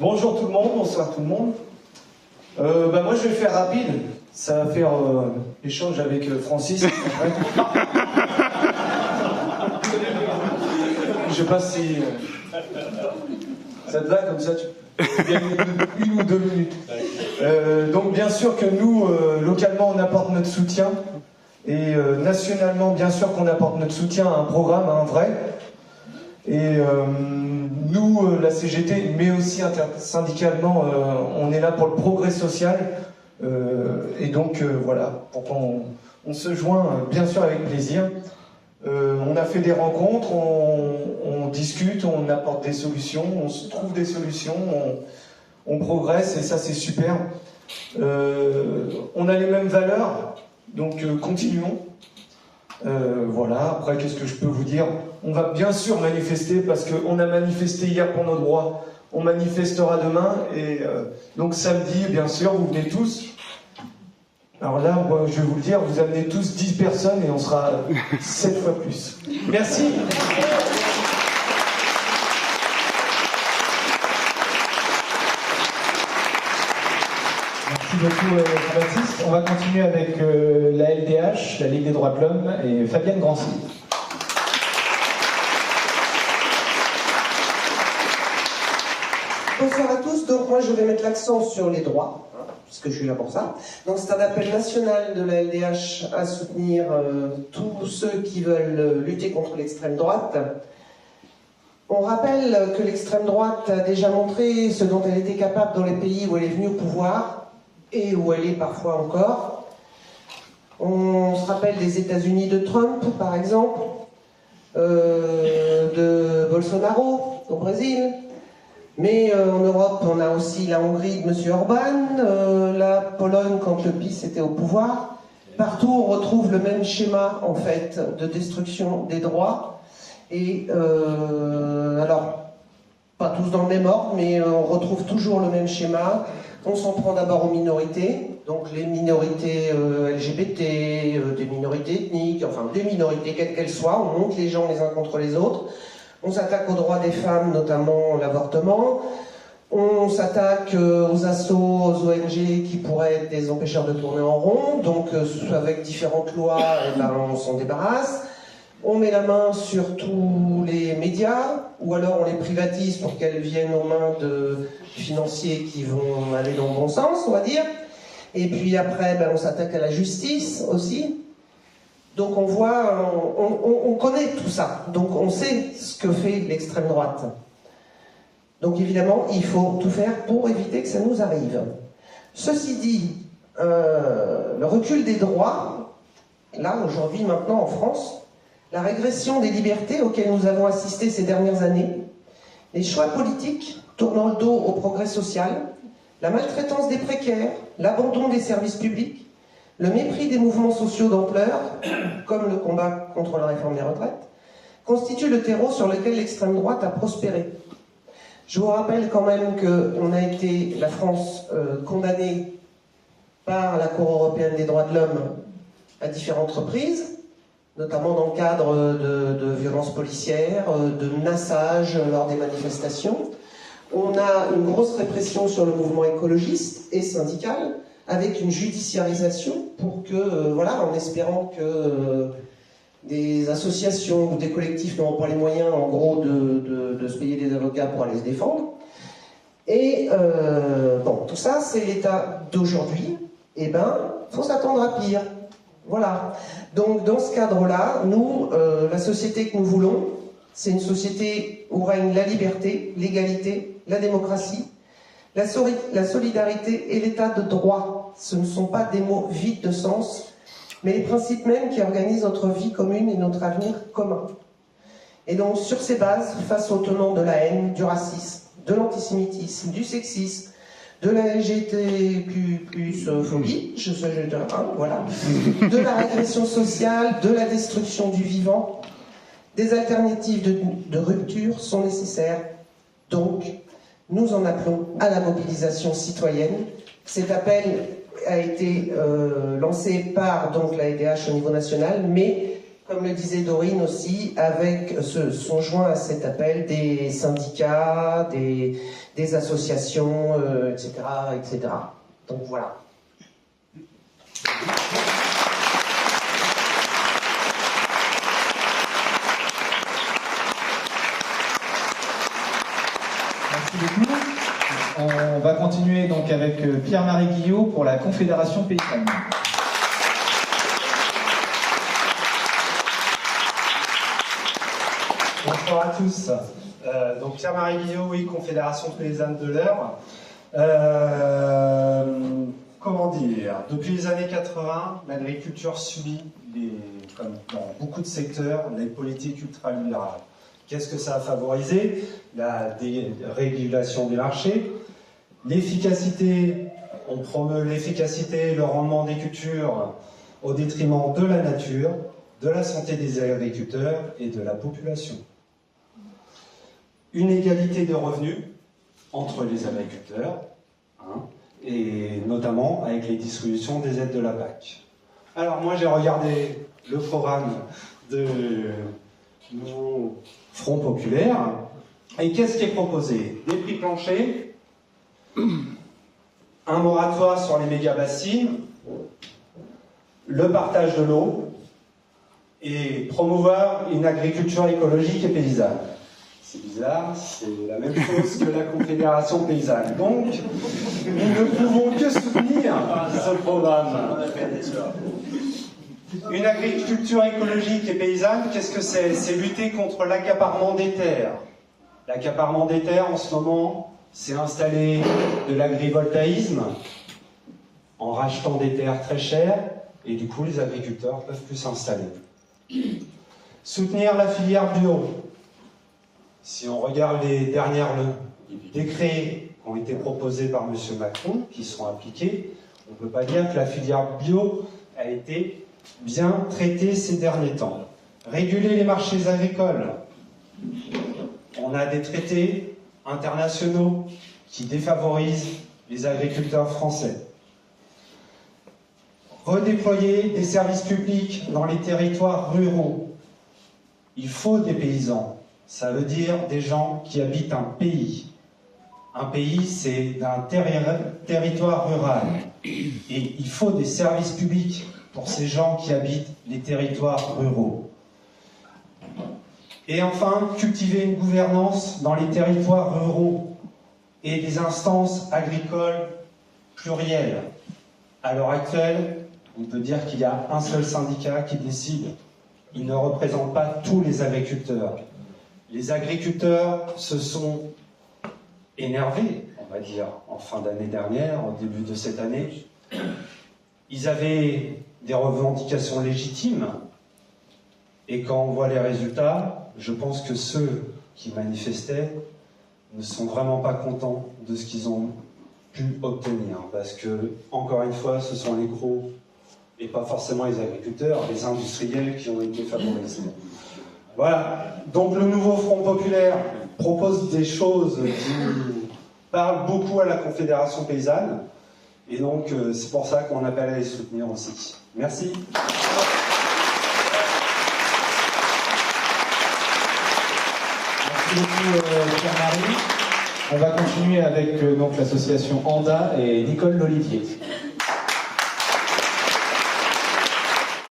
Bonjour tout le monde, bonsoir tout le monde. Moi je vais faire rapide, ça va faire échange avec Francis. Je sais pas si ça te va comme ça, tu gagnes une ou deux minutes. Donc bien sûr que nous, localement, on apporte notre soutien. Et nationalement, bien sûr qu'on apporte notre soutien à un programme, à un vrai. Et nous, la CGT, mais aussi intersyndicalement, on est là pour le progrès social. Et donc, voilà, pourquoi on se joint, bien sûr, avec plaisir. On a fait des rencontres, on discute, on apporte des solutions, on se trouve des solutions, on progresse, et ça, c'est super. On a les mêmes valeurs, donc continuons. Voilà, après qu'est-ce que je peux vous dire? On va bien sûr manifester parce qu'on a manifesté hier pour nos droits, on manifestera demain et donc samedi bien sûr vous venez tous. Alors là moi, je vais vous le dire, vous amenez tous 10 personnes et on sera 7 fois plus. Merci. Merci beaucoup Jean-Baptiste. On va continuer avec la LDH, la Ligue des droits de l'homme, et Fabienne Grancy. Bonsoir à tous. Donc moi je vais mettre l'accent sur les droits, puisque je suis là pour ça. Donc c'est un appel national de la LDH à soutenir tous ceux qui veulent lutter contre l'extrême droite. On rappelle que l'extrême droite a déjà montré ce dont elle était capable dans les pays où elle est venue au pouvoir, et où elle est parfois encore. On se rappelle des États-Unis de Trump, par exemple, de Bolsonaro au Brésil, mais en Europe, on a aussi la Hongrie de M. Orban, la Pologne quand le PiS était au pouvoir. Partout, on retrouve le même schéma, en fait, de destruction des droits. Et alors, pas tous dans le même ordre, mais on retrouve toujours le même schéma. On s'en prend d'abord aux minorités, donc les minorités LGBT, des minorités ethniques, enfin des minorités quelles qu'elles soient, on monte les gens les uns contre les autres. On s'attaque aux droits des femmes, notamment l'avortement. On s'attaque aux assos, aux ONG qui pourraient être des empêcheurs de tourner en rond, donc avec différentes lois, on s'en débarrasse. On met la main sur tous les médias, ou alors on les privatise pour qu'elles viennent aux mains de financiers qui vont aller dans le bon sens, on va dire. Et puis après, on s'attaque à la justice aussi. Donc on voit, on connaît tout ça, donc on sait ce que fait l'extrême droite. Donc évidemment, il faut tout faire pour éviter que ça nous arrive. Ceci dit, le recul des droits, là, aujourd'hui, maintenant, en France, la régression des libertés auxquelles nous avons assisté ces dernières années, les choix politiques tournant le dos au progrès social, la maltraitance des précaires, l'abandon des services publics, le mépris des mouvements sociaux d'ampleur, comme le combat contre la réforme des retraites, constituent le terreau sur lequel l'extrême droite a prospéré. Je vous rappelle quand même qu'on a été, la France, condamnée par la Cour européenne des droits de l'homme à différentes reprises, notamment dans le cadre de violences policières, de menaçage lors des manifestations. On a une grosse répression sur le mouvement écologiste et syndical, avec une judiciarisation pour que, voilà, en espérant que des associations ou des collectifs n'auront pas les moyens, en gros, de se payer des avocats pour aller se défendre. Et bon, tout ça, c'est l'état d'aujourd'hui. Eh ben, faut s'attendre à pire. Voilà. Donc, dans ce cadre-là, nous, la société que nous voulons, c'est une société où règne la liberté, l'égalité, la démocratie, la solidarité et l'état de droit. Ce ne sont pas des mots vides de sens, mais les principes mêmes qui organisent notre vie commune et notre avenir commun. Et donc, sur ces bases, face aux tenants de la haine, du racisme, de l'antisémitisme, du sexisme, de la LGBTQ+phobie, voilà, de la régression sociale, de la destruction du vivant, des alternatives de rupture sont nécessaires. Donc, nous en appelons à la mobilisation citoyenne. Cet appel a été lancé par donc, la LDH au niveau national, mais comme le disait Dorine aussi, sont joints à cet appel des syndicats, des associations, etc., etc. Donc voilà. Merci beaucoup. On va continuer donc avec Pierre-Marie Guillot pour la Confédération Paysanne. Bonsoir à tous. Donc Pierre-Marie Guillot, oui, Confédération Paysanne de l'Eure. Comment dire, depuis les années 80, l'agriculture subit, comme dans beaucoup de secteurs, les politiques ultralibérales. Qu'est-ce que ça a favorisé? La dérégulation des marchés, l'efficacité, on promeut l'efficacité et le rendement des cultures au détriment de la nature, de la santé des agriculteurs et de la population. Une égalité de revenus entre les agriculteurs, et notamment avec les distributions des aides de la PAC. Alors moi j'ai regardé le programme de mon Front Populaire, et qu'est-ce qui est proposé? Des prix planchers, un moratoire sur les méga-bassines, le partage de l'eau, et promouvoir une agriculture écologique et paysanne. C'est bizarre, c'est la même chose que la Confédération Paysanne. Donc, nous ne pouvons que soutenir ce programme. Une agriculture écologique et paysanne, qu'est-ce que c'est? C'est lutter contre l'accaparement des terres. L'accaparement des terres, en ce moment, c'est installer de l'agrivoltaïsme en rachetant des terres très chères, et du coup, les agriculteurs ne peuvent plus s'installer. Soutenir la filière bio. Si on regarde les derniers décrets qui ont été proposés par M. Macron, qui seront appliqués, on ne peut pas dire que la filière bio a été bien traitée ces derniers temps. Réguler les marchés agricoles. On a des traités internationaux qui défavorisent les agriculteurs français. Redéployer des services publics dans les territoires ruraux. Il faut des paysans. Ça veut dire des gens qui habitent un pays. Un pays, c'est un territoire rural. Et il faut des services publics pour ces gens qui habitent les territoires ruraux. Et enfin, cultiver une gouvernance dans les territoires ruraux et des instances agricoles plurielles. À l'heure actuelle, on peut dire qu'il y a un seul syndicat qui décide. Il ne représente pas tous les agriculteurs. Les agriculteurs se sont énervés, on va dire, en fin d'année dernière, au début de cette année. Ils avaient des revendications légitimes, et quand on voit les résultats, je pense que ceux qui manifestaient ne sont vraiment pas contents de ce qu'ils ont pu obtenir, parce que, encore une fois, ce sont les gros, et pas forcément les agriculteurs, les industriels qui ont été favorisés. Voilà, donc le nouveau Front Populaire propose des choses qui parlent beaucoup à la Confédération Paysanne, et donc c'est pour ça qu'on appelle à les soutenir aussi. Merci. Merci beaucoup Pierre-Marie. On va continuer avec donc l'association ANDA et Nicole Lolivier.